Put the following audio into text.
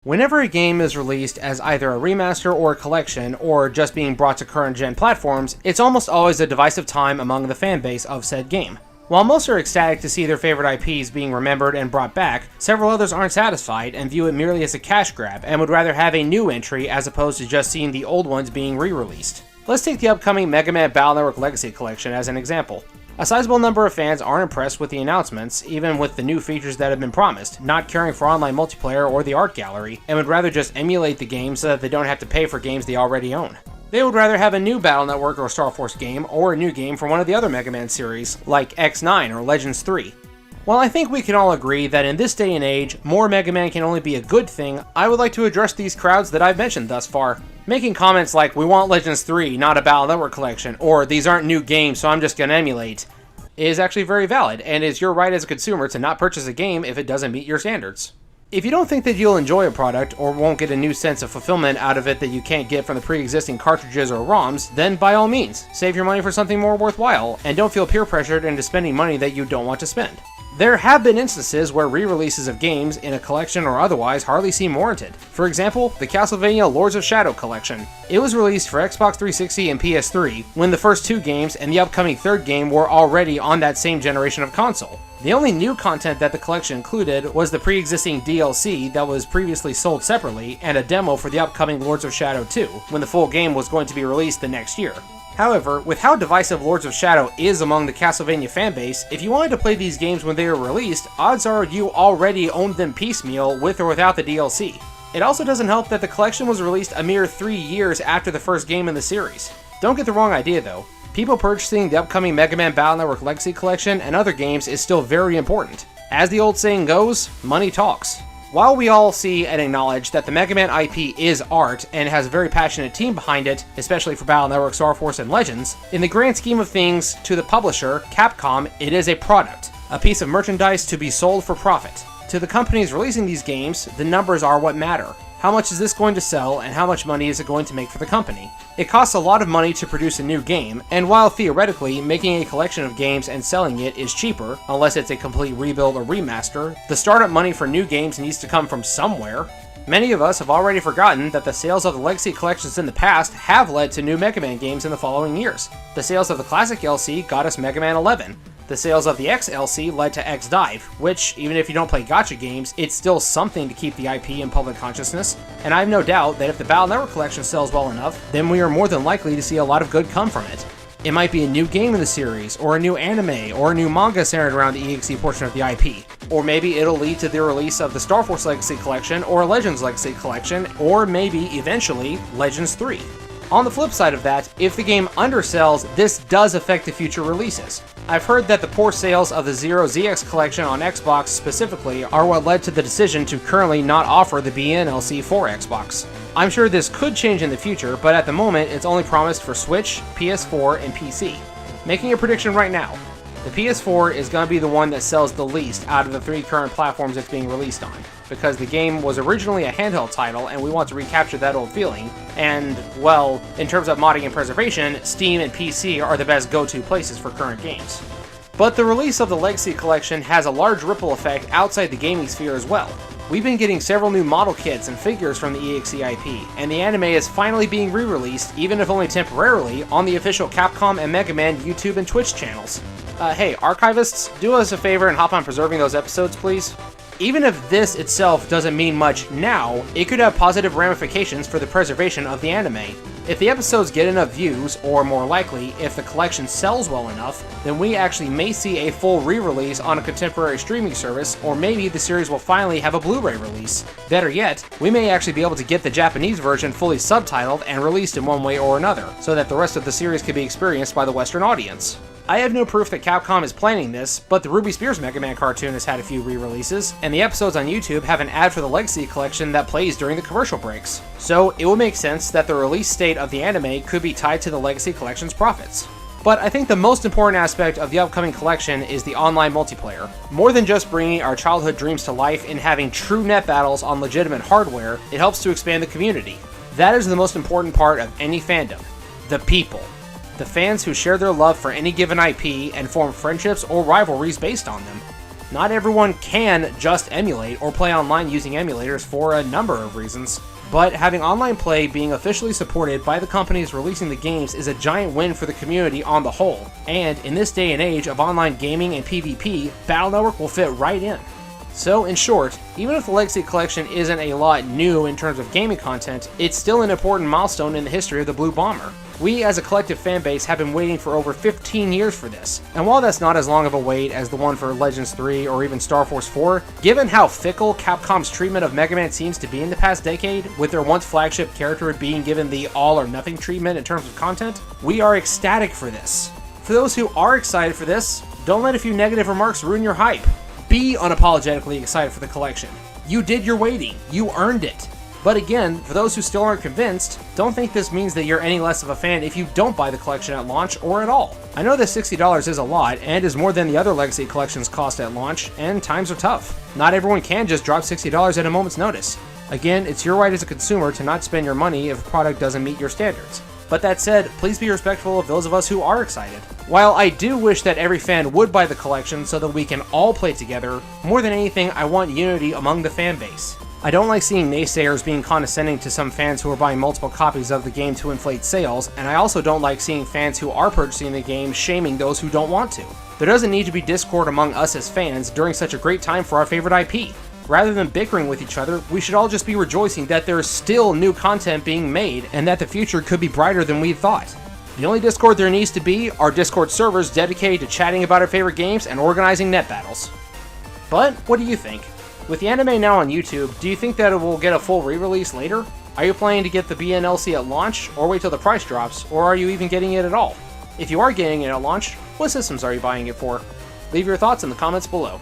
Whenever a game is released as either a remaster or a collection, or just being brought to current-gen platforms, it's almost always a divisive time among the fanbase of said game. While most are ecstatic to see their favorite IPs being remembered and brought back, several others aren't satisfied and view it merely as a cash grab and would rather have a new entry as opposed to just seeing the old ones being re-released. Let's take the upcoming Mega Man Battle Network Legacy Collection as an example. A sizable number of fans aren't impressed with the announcements, even with the new features that have been promised, not caring for online multiplayer or the art gallery, and would rather just emulate the game so that they don't have to pay for games they already own. They would rather have a new Battle Network or Star Force game, or a new game from one of the other Mega Man series, like X9 or Legends 3. While I think we can all agree that in this day and age, more Mega Man can only be a good thing, I would like to address these crowds that I've mentioned thus far. Making comments like, "We want Legends 3, not a Battle Network collection," or "These aren't new games, so I'm just gonna emulate," is actually very valid, and is your right as a consumer to not purchase a game if it doesn't meet your standards. If you don't think that you'll enjoy a product, or won't get a new sense of fulfillment out of it that you can't get from the pre-existing cartridges or ROMs, then by all means, save your money for something more worthwhile, and don't feel peer pressured into spending money that you don't want to spend. There have been instances where re-releases of games, in a collection or otherwise, hardly seem warranted. For example, the Castlevania Lords of Shadow collection. It was released for Xbox 360 and PS3, when the first two games and the upcoming third game were already on that same generation of console. The only new content that the collection included was the pre-existing DLC that was previously sold separately, and a demo for the upcoming Lords of Shadow 2, when the full game was going to be released the next year. However, with how divisive Lords of Shadow is among the Castlevania fanbase, if you wanted to play these games when they were released, odds are you already owned them piecemeal with or without the DLC. It also doesn't help that the collection was released a mere 3 years after the first game in the series. Don't get the wrong idea though. People purchasing the upcoming Mega Man Battle Network Legacy Collection and other games is still very important. As the old saying goes, money talks. While we all see and acknowledge that the Mega Man IP is art and has a very passionate team behind it, especially for Battle Network, Star Force, and Legends, in the grand scheme of things, to the publisher, Capcom, it is a product, a piece of merchandise to be sold for profit. To the companies releasing these games, the numbers are what matter. How much is this going to sell, and how much money is it going to make for the company? It costs a lot of money to produce a new game, and while theoretically making a collection of games and selling it is cheaper, unless it's a complete rebuild or remaster, the startup money for new games needs to come from somewhere. Many of us have already forgotten that the sales of the Legacy collections in the past have led to new Mega Man games in the following years. The sales of the Classic LC got us Mega Man 11. The sales of the X-LC led to X-Dive, which, even if you don't play gacha games, it's still something to keep the IP in public consciousness, and I have no doubt that if the Battle Network collection sells well enough, then we are more than likely to see a lot of good come from it. It might be a new game in the series, or a new anime, or a new manga centered around the EXE portion of the IP. Or maybe it'll lead to the release of the Star Force Legacy Collection, or Legends Legacy Collection, or maybe, eventually, Legends 3. On the flip side of that, if the game undersells, this does affect the future releases. I've heard that the poor sales of the Zero ZX collection on Xbox specifically are what led to the decision to currently not offer the BN LC for Xbox. I'm sure this could change in the future, but at the moment it's only promised for Switch, PS4, and PC. Making a prediction right now, the PS4 is going to be the one that sells the least out of the 3 current platforms it's being released on, because the game was originally a handheld title and we want to recapture that old feeling, and, well, in terms of modding and preservation, Steam and PC are the best go-to places for current games. But the release of the Legacy Collection has a large ripple effect outside the gaming sphere as well. We've been getting several new model kits and figures from the EXE IP, and the anime is finally being re-released, even if only temporarily, on the official Capcom and Mega Man YouTube and Twitch channels. Hey, archivists, do us a favor and hop on preserving those episodes, please. Even if this itself doesn't mean much now, it could have positive ramifications for the preservation of the anime. If the episodes get enough views, or more likely, if the collection sells well enough, then we actually may see a full re-release on a contemporary streaming service, or maybe the series will finally have a Blu-ray release. Better yet, we may actually be able to get the Japanese version fully subtitled and released in one way or another, so that the rest of the series can be experienced by the Western audience. I have no proof that Capcom is planning this, but the Ruby Spears Mega Man cartoon has had a few re-releases, and the episodes on YouTube have an ad for the Legacy Collection that plays during the commercial breaks. So it would make sense that the release date of the anime could be tied to the Legacy Collection's profits. But I think the most important aspect of the upcoming collection is the online multiplayer. More than just bringing our childhood dreams to life and having true net battles on legitimate hardware, it helps to expand the community. That is the most important part of any fandom. The people. The fans who share their love for any given IP and form friendships or rivalries based on them. Not everyone can just emulate or play online using emulators for a number of reasons, but having online play being officially supported by the companies releasing the games is a giant win for the community on the whole, and in this day and age of online gaming and PvP, Battle Network will fit right in. So in short, even if the Legacy Collection isn't a lot new in terms of gaming content, it's still an important milestone in the history of the Blue Bomber. We as a collective fanbase have been waiting for over 15 years for this, and while that's not as long of a wait as the one for Legends 3 or even Star Force 4, given how fickle Capcom's treatment of Mega Man seems to be in the past decade, with their once flagship character being given the all or nothing treatment in terms of content, we are ecstatic for this. For those who are excited for this, don't let a few negative remarks ruin your hype. Be unapologetically excited for the collection. You did your waiting, you earned it. But again, for those who still aren't convinced, don't think this means that you're any less of a fan if you don't buy the collection at launch or at all. I know that $60 is a lot, and is more than the other Legacy Collections cost at launch, and times are tough. Not everyone can just drop $60 at a moment's notice. Again, it's your right as a consumer to not spend your money if a product doesn't meet your standards. But that said, please be respectful of those of us who are excited. While I do wish that every fan would buy the collection so that we can all play together, more than anything I want unity among the fan base. I don't like seeing naysayers being condescending to some fans who are buying multiple copies of the game to inflate sales, and I also don't like seeing fans who are purchasing the game shaming those who don't want to. There doesn't need to be discord among us as fans during such a great time for our favorite IP. Rather than bickering with each other, we should all just be rejoicing that there's still new content being made and that the future could be brighter than we thought. The only Discord there needs to be are Discord servers dedicated to chatting about our favorite games and organizing net battles. But what do you think? With the anime now on YouTube, do you think that it will get a full re-release later? Are you planning to get the BNLC at launch, or wait till the price drops, or are you even getting it at all? If you are getting it at launch, what systems are you buying it for? Leave your thoughts in the comments below.